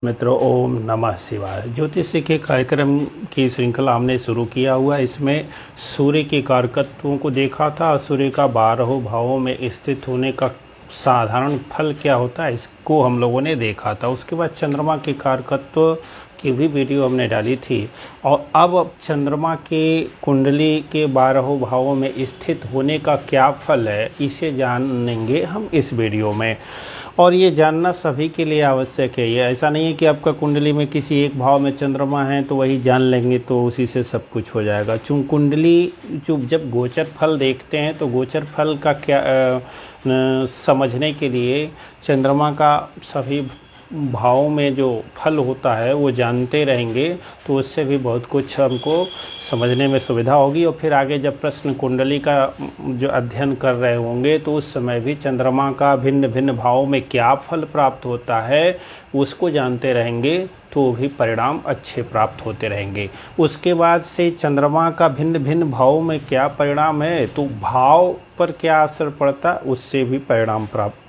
मित्रों, ओम नमः शिवाय। ज्योतिष के कार्यक्रम की श्रृंखला हमने शुरू किया हुआ है। इसमें सूर्य के कारकत्वों को देखा था। सूर्य का 12 भावों में स्थित होने का साधारण फल क्या होता है, इसको हम लोगों ने देखा था। उसके बाद चंद्रमा के कारकत्व की भी वीडियो हमने डाली थी। और अब चंद्रमा के कुंडली के 12 भावों में स्थित होने का क्या फल है, इसे जानेंगे हम इस वीडियो में। और ये जानना सभी के लिए आवश्यक है। ये ऐसा नहीं है कि आपका कुंडली में किसी एक भाव में चंद्रमा है तो वही जान लेंगे तो उसी से सब कुछ हो जाएगा। चूँकि कुंडली जब गोचर फल देखते हैं तो गोचर फल का क्या समझने के लिए चंद्रमा का सभी भावों में जो फल होता है वो जानते रहेंगे तो उससे भी बहुत कुछ हमको समझने में सुविधा होगी। और फिर आगे जब प्रश्न कुंडली का जो अध्ययन कर रहे होंगे तो उस समय भी चंद्रमा का भिन्न भिन्न भावों में क्या फल प्राप्त होता है उसको जानते रहेंगे तो भी परिणाम अच्छे प्राप्त होते रहेंगे। उसके बाद से चंद्रमा का भिन्न भिन्न भावों में क्या परिणाम है तो भाव पर क्या असर पड़ता है उससे भी परिणाम प्राप्त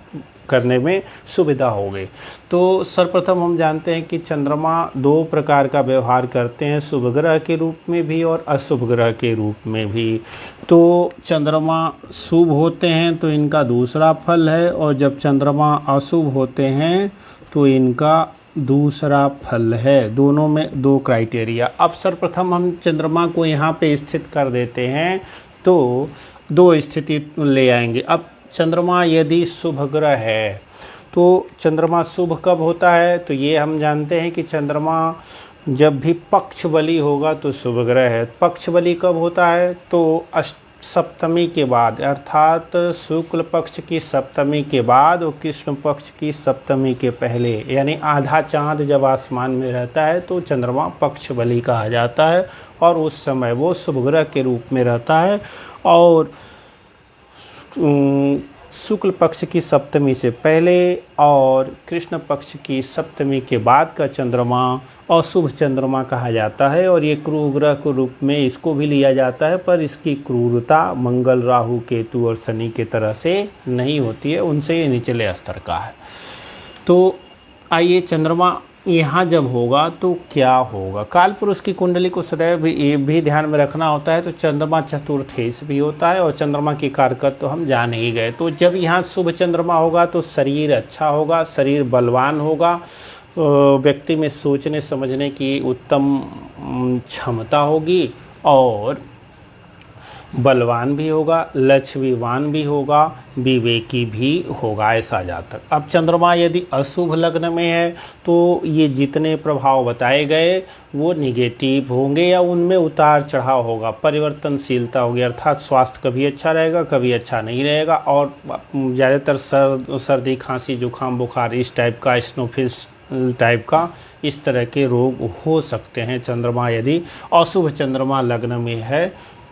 करने में सुविधा होगी। तो सर्वप्रथम हम जानते हैं कि चंद्रमा 2 प्रकार का व्यवहार करते हैं, शुभ ग्रह के रूप में भी और अशुभ ग्रह के रूप में भी। तो चंद्रमा शुभ होते हैं तो इनका दूसरा फल है, और जब चंद्रमा अशुभ होते हैं तो इनका दूसरा फल है। दोनों में 2 क्राइटेरिया। अब सर्वप्रथम हम चंद्रमा को यहाँ पे स्थित कर देते हैं तो 2 स्थिति ले आएंगे। अब चंद्रमा यदि शुभ ग्रह है तो चंद्रमा शुभ कब होता है तो ये हम जानते हैं कि चंद्रमा जब भी पक्ष बली होगा तो शुभ ग्रह है। पक्ष बली कब होता है तो सप्तमी के बाद, अर्थात शुक्ल पक्ष की सप्तमी के बाद और कृष्ण पक्ष की सप्तमी के पहले, यानी आधा चांद जब आसमान में रहता है तो चंद्रमा पक्ष बली कहा जाता है और उस समय वो शुभ ग्रह के रूप में रहता है। और शुक्ल पक्ष की सप्तमी से पहले और कृष्ण पक्ष की सप्तमी के बाद का चंद्रमा अशुभ चंद्रमा कहा जाता है। और ये क्रूर ग्रह के रूप में इसको भी लिया जाता है, पर इसकी क्रूरता मंगल, राहु, केतु और शनि के तरह से नहीं होती है, उनसे ये निचले स्तर का है। तो आइए, चंद्रमा यहाँ जब होगा तो क्या होगा। काल पुरुष की कुंडली को सदैव ये भी ध्यान में रखना होता है। तो चंद्रमा चतुर्थेश भी होता है और चंद्रमा की कारकत्व तो हम जान ही गए। तो जब यहाँ शुभ चंद्रमा होगा तो शरीर अच्छा होगा, शरीर बलवान होगा, व्यक्ति में सोचने समझने की उत्तम क्षमता होगी और बलवान भी होगा, लक्ष्मीवान भी होगा, विवेकी भी होगा, ऐसा जातक। अब चंद्रमा यदि अशुभ लग्न में है तो ये जितने प्रभाव बताए गए वो निगेटिव होंगे या उनमें उतार चढ़ाव होगा, परिवर्तनशीलता होगी। अर्थात स्वास्थ्य कभी अच्छा रहेगा, कभी अच्छा नहीं रहेगा। और ज़्यादातर सर्दी, खांसी, जुकाम, बुखार, इस टाइप का, स्नोफिल्स टाइप का, इस तरह के रोग हो सकते हैं चंद्रमा यदि अशुभ चंद्रमा लग्न में है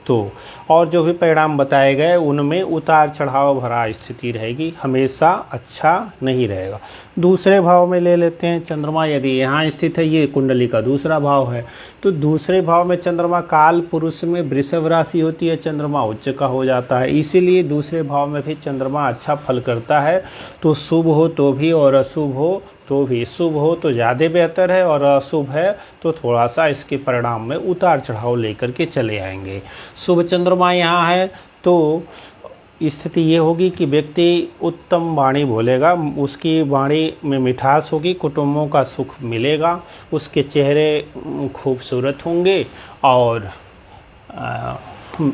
तो। और जो भी परिणाम बताए गए उनमें उतार चढ़ाव भरा स्थिति रहेगी, हमेशा अच्छा नहीं रहेगा। दूसरे भाव में ले लेते हैं चंद्रमा यदि यहाँ स्थित है, ये कुंडली का दूसरा भाव है। तो दूसरे भाव में चंद्रमा काल पुरुष में वृषभ राशि होती है, चंद्रमा उच्च का हो जाता है, इसीलिए दूसरे भाव में भी चंद्रमा अच्छा फल करता है। तो शुभ हो तो भी और अशुभ हो तो भी, शुभ हो तो ज़्यादा बेहतर है और अशुभ है तो थोड़ा सा इसके परिणाम में उतार चढ़ाव लेकर के चले आएंगे। शुभ चंद्रमा यहाँ है तो स्थिति ये होगी कि व्यक्ति उत्तम वाणी बोलेगा, उसकी वाणी में मिठास होगी, कुटुंबों का सुख मिलेगा, उसके चेहरे खूबसूरत होंगे और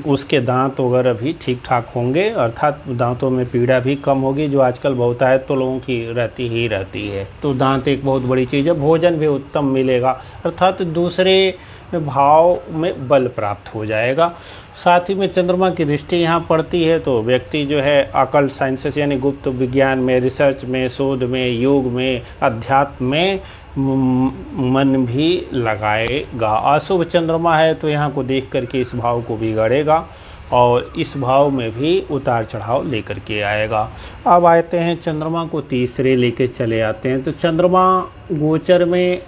उसके दांत वगैरह भी ठीक ठाक होंगे, अर्थात दांतों में पीड़ा भी कम होगी, जो आजकल बहुत है तो लोगों की रहती ही रहती है। तो दांत एक बहुत बड़ी चीज़ है। भोजन भी उत्तम मिलेगा, अर्थात दूसरे भाव में बल प्राप्त हो जाएगा। साथ ही में चंद्रमा की दृष्टि यहाँ पड़ती है तो व्यक्ति जो है अकल्ट साइंसेस यानी गुप्त विज्ञान में, रिसर्च में, शोध में, योग में, अध्यात्म में मन भी लगाएगा। अशुभ चंद्रमा है तो यहाँ को देख करके इस भाव को बिगाड़ेगा और इस भाव में भी उतार चढ़ाव लेकर के आएगा। अब आते हैं चंद्रमा को तीसरे लेके चले आते हैं। तो चंद्रमा गोचर में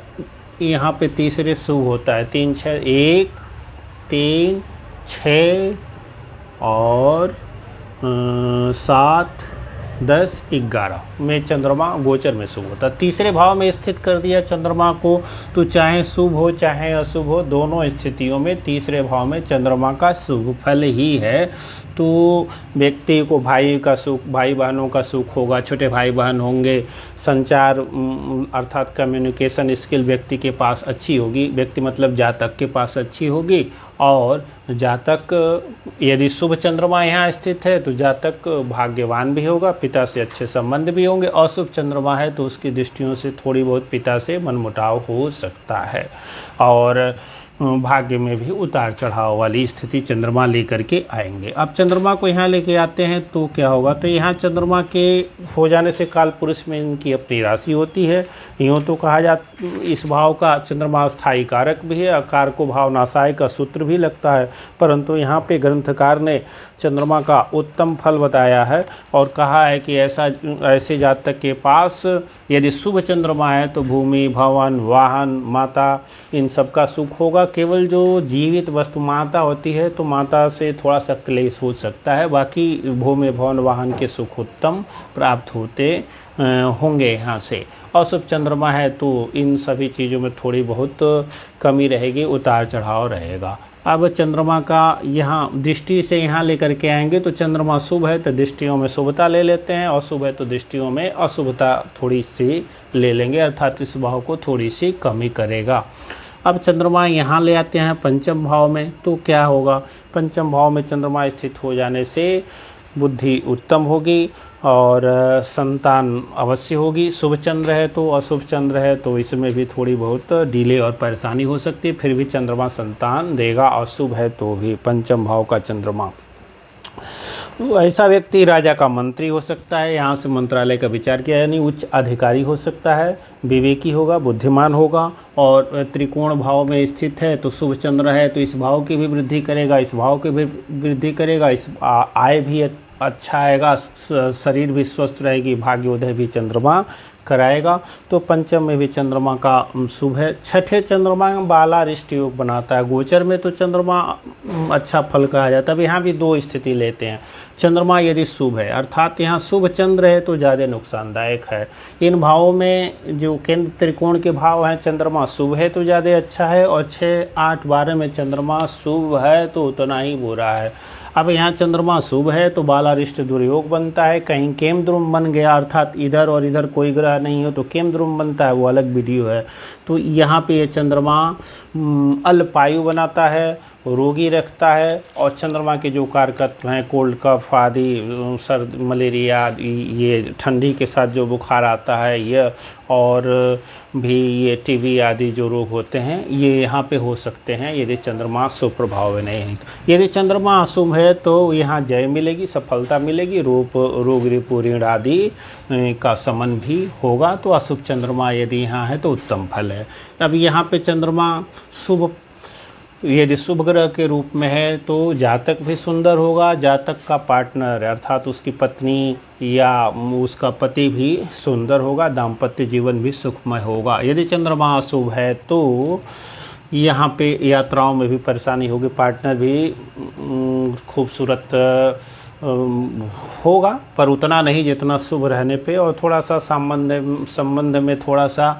यहाँ पे तीसरे शुभ होता है, 3, 6, 1, 3, 6 और 7, 10, 11। में चंद्रमा गोचर में शुभ होता है। तीसरे भाव में स्थित कर दिया चंद्रमा को, तो चाहे शुभ हो चाहे अशुभ हो, दोनों स्थितियों में तीसरे भाव में चंद्रमा का शुभ फल ही है। तो व्यक्ति को भाई का सुख, भाई बहनों का सुख होगा, छोटे भाई बहन होंगे, संचार अर्थात कम्युनिकेशन स्किल व्यक्ति के पास अच्छी होगी, व्यक्ति मतलब जातक के पास अच्छी होगी। और जातक यदि शुभ चंद्रमा यहाँ स्थित है तो जातक भाग्यवान भी होगा, पिता से अच्छे संबंध भी होंगे। अशुभ चंद्रमा है तो उसकी दृष्टियों से थोड़ी बहुत पिता से मनमुटाव हो सकता है और भाग्य में भी उतार चढ़ाव वाली स्थिति चंद्रमा लेकर के आएंगे। अब चंद्रमा को यहाँ लेके आते हैं तो क्या होगा, तो यहाँ चंद्रमा के हो जाने से काल पुरुष में इनकी अपनी राशि होती है। यूँ तो कहा जाता इस भाव का चंद्रमा स्थायी कारक भी है, अकार को भाव नाशाय का सूत्र भी लगता है, परंतु यहाँ पे ग्रंथकार ने चंद्रमा का उत्तम फल बताया है और कहा है कि ऐसे जातक के पास यदि शुभ चंद्रमा है तो भूमि, भवन, वाहन, माता, इन सब का सुख होगा। केवल जो जीवित वस्तु माता होती है तो माता से थोड़ा सा क्लेश हो सकता है, बाकी भूमि, भवन, वाहन के सुख उत्तम प्राप्त होते होंगे यहाँ से। अशुभ चंद्रमा है तो इन सभी चीज़ों में थोड़ी बहुत कमी रहेगी, उतार चढ़ाव रहेगा। अब चंद्रमा का यहाँ दृष्टि से यहाँ लेकर के आएंगे तो चंद्रमा शुभ है तो दृष्टियों में शुभता ले लेते हैं, अशुभ है तो दृष्टियों में अशुभता थोड़ी सी ले लेंगे, अर्थात इस भाव को थोड़ी सी कमी करेगा। अब चंद्रमा यहाँ ले आते हैं पंचम भाव में, तो क्या होगा, पंचम भाव में चंद्रमा स्थित हो जाने से बुद्धि उत्तम होगी और संतान अवश्य होगी। शुभ चंद्र है तो अशुभ चंद्र है तो इसमें भी थोड़ी बहुत डिले और परेशानी हो सकती है, फिर भी चंद्रमा संतान देगा। अशुभ है तो भी पंचम भाव का चंद्रमा, तो ऐसा व्यक्ति राजा का मंत्री हो सकता है, यहाँ से मंत्रालय का विचार किया, यानी उच्च अधिकारी हो सकता है, विवेकी होगा, बुद्धिमान होगा। और त्रिकोण भाव में स्थित है तो शुभ चंद्र है तो इस भाव की भी वृद्धि करेगा, इस भाव की भी वृद्धि करेगा, इस आय भी अच्छा आएगा, शरीर भी स्वस्थ रहेगी, भाग्योदय भी चंद्रमा कराएगा। तो पंचम में भी चंद्रमा का शुभ है। छठे चंद्रमा बालारिष्ट योग बनाता है, गोचर में तो चंद्रमा अच्छा फल कहा जाता है। अब यहाँ भी दो स्थिति लेते हैं। चंद्रमा यदि शुभ है अर्थात यहाँ शुभ चंद्र है तो ज़्यादा नुकसानदायक है। इन भावों में जो केंद्र त्रिकोण के भाव हैं चंद्रमा शुभ है तो ज़्यादा अच्छा है, और 6, 8, 12 में चंद्रमा शुभ है तो उतना ही बुरा है। अब यहाँ चंद्रमा शुभ है तो बालारिष्ट दुर्योग बनता है, कहीं केमद्रुम बन गया अर्थात इधर और इधर कोई ग्रह नहीं हो तो केमद्रुम बनता है, वो अलग वीडियो है। तो यहाँ पे ये चंद्रमा अल्पायु बनाता है, रोगी रखता है, और चंद्रमा के जो कारकत्व हैं कोल्ड कफ आदि, सर्द मलेरिया आदि, ये ठंडी के साथ जो बुखार आता है ये, और भी ये टीबी आदि जो रोग होते हैं ये यहाँ पे हो सकते हैं यदि चंद्रमा सुप्रभाव में नहीं है। यदि चंद्रमा अशुभ है तो यहाँ जय मिलेगी, सफलता मिलेगी, रोग रिपु ऋण आदि का समन भी होगा। तो अशुभ चंद्रमा यदि यहाँ है तो उत्तम फल है। अब यहाँ पे चंद्रमा शुभ यदि शुभ ग्रह के रूप में है तो जातक भी सुंदर होगा, जातक का पार्टनर अर्थात उसकी पत्नी या उसका पति भी सुंदर होगा, दाम्पत्य जीवन भी सुखमय होगा। यदि चंद्रमा अशुभ है तो यहाँ पे यात्राओं में भी परेशानी होगी, पार्टनर भी खूबसूरत होगा पर उतना नहीं जितना शुभ रहने पे, और थोड़ा सा संबंध में थोड़ा सा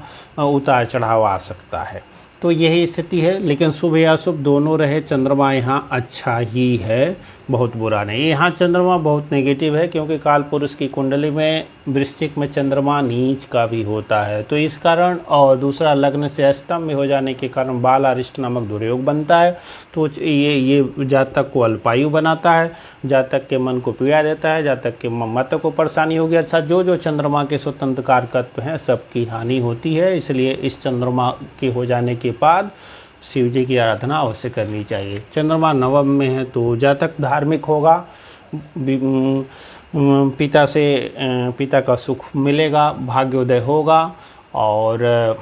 उतार चढ़ाव आ सकता है। तो यही स्थिति है, लेकिन शुभ या अशुभ दोनों रहे, चंद्रमा यहाँ अच्छा ही है, बहुत बुरा नहीं। यहाँ चंद्रमा बहुत नेगेटिव है क्योंकि काल पुरुष की कुंडली में वृश्चिक में चंद्रमा नीच का भी होता है, तो इस कारण, और दूसरा लग्न से अष्टम में हो जाने के कारण बालारिष्ट नामक दुर्योग बनता है। तो ये जातक को अल्पायु बनाता है, जातक के मन को पीड़ा देता है, जातक के मत को परेशानी होगी। अच्छा, जो चंद्रमा के स्वतंत्र कारकत्व हैं सबकी हानि होती है, इसलिए इस चंद्रमा के हो जाने के बाद शिव जी की आराधना अवश्य करनी चाहिए। चंद्रमा नवम में है तो जातक धार्मिक होगा, पिता का सुख मिलेगा, भाग्योदय होगा, और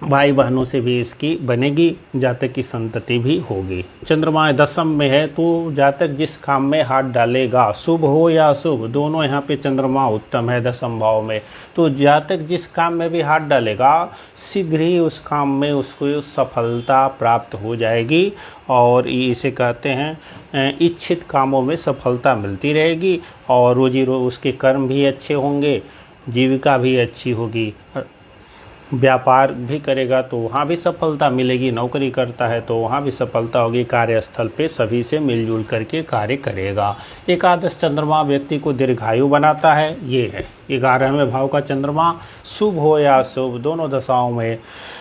भाई बहनों से भी इसकी बनेगी, जातक की संतति भी होगी। चंद्रमा दशम में है तो जातक जिस काम में हाथ डालेगा, शुभ हो या अशुभ, दोनों यहाँ पे चंद्रमा उत्तम है दशम भाव में, तो जातक जिस काम में भी हाथ डालेगा शीघ्र ही उस काम में उसको सफलता प्राप्त हो जाएगी, और इसे कहते हैं इच्छित कामों में सफलता मिलती रहेगी, और उसके कर्म भी अच्छे होंगे, जीविका भी अच्छी होगी, व्यापार भी करेगा तो वहाँ भी सफलता मिलेगी, नौकरी करता है तो वहाँ भी सफलता होगी, कार्यस्थल पे सभी से मिलजुल करके कार्य करेगा। एकादश चंद्रमा व्यक्ति को दीर्घायु बनाता है, ये है 11वें भाव का चंद्रमा। शुभ हो या अशुभ दोनों दशाओं में,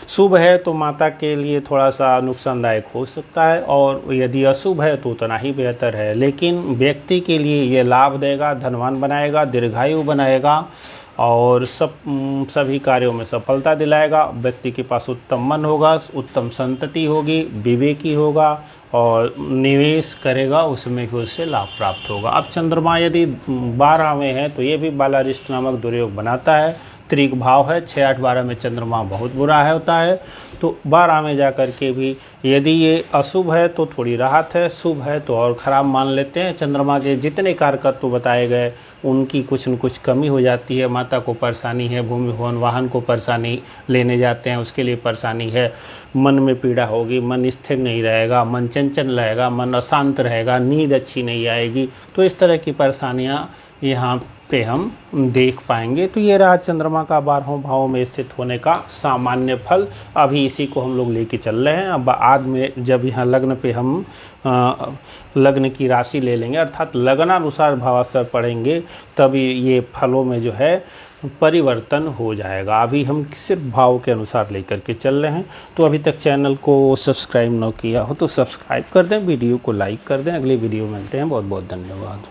शुभ है तो माता के लिए थोड़ा सा नुकसानदायक हो सकता है, और यदि अशुभ है तो उतना ही बेहतर है, लेकिन व्यक्ति के लिए ये लाभ देगा, धनवान बनाएगा, दीर्घायु बनाएगा और सभी कार्यों में सफलता दिलाएगा। व्यक्ति के पास उत्तम मन होगा, उत्तम संतति होगी, विवेकी होगा और निवेश करेगा उसमें भी उससे लाभ प्राप्त होगा। अब चंद्रमा यदि 12 में है तो ये भी बालारिष्ट नामक दुर्योग बनाता है, त्रिक भाव है, 6, 8, 12 में चंद्रमा बहुत बुरा है होता है, तो 12 में जा कर के भी यदि ये अशुभ है तो थोड़ी राहत है, शुभ है तो और ख़राब मान लेते हैं। चंद्रमा के जितने कारकत्व बताए गए उनकी कुछ न कुछ कमी हो जाती है, माता को परेशानी है, भूमि भवन वाहन को परेशानी लेने जाते हैं उसके लिए परेशानी है, मन में पीड़ा होगी, मन स्थिर नहीं रहेगा, मन चंचल रहेगा, मन अशांत रहेगा, नींद अच्छी नहीं आएगी, तो इस तरह की परेशानियाँ यहाँ पे हम देख पाएंगे। तो ये रहा चंद्रमा का 12वें भाव में स्थित होने का सामान्य फल। अभी इसी को हम लोग लेके चल रहे हैं। अब बाद में जब यहाँ लग्न पे हम लग्न की राशि ले लेंगे, अर्थात लग्नानुसार भावास्तर पढ़ेंगे, तभी ये फलों में जो है परिवर्तन हो जाएगा। अभी हम सिर्फ भाव के अनुसार लेकर के चल रहे हैं। तो अभी तक चैनल को सब्सक्राइब न किया हो तो सब्सक्राइब कर दें, वीडियो को लाइक कर दें। अगली वीडियो मिलते हैं। बहुत बहुत धन्यवाद।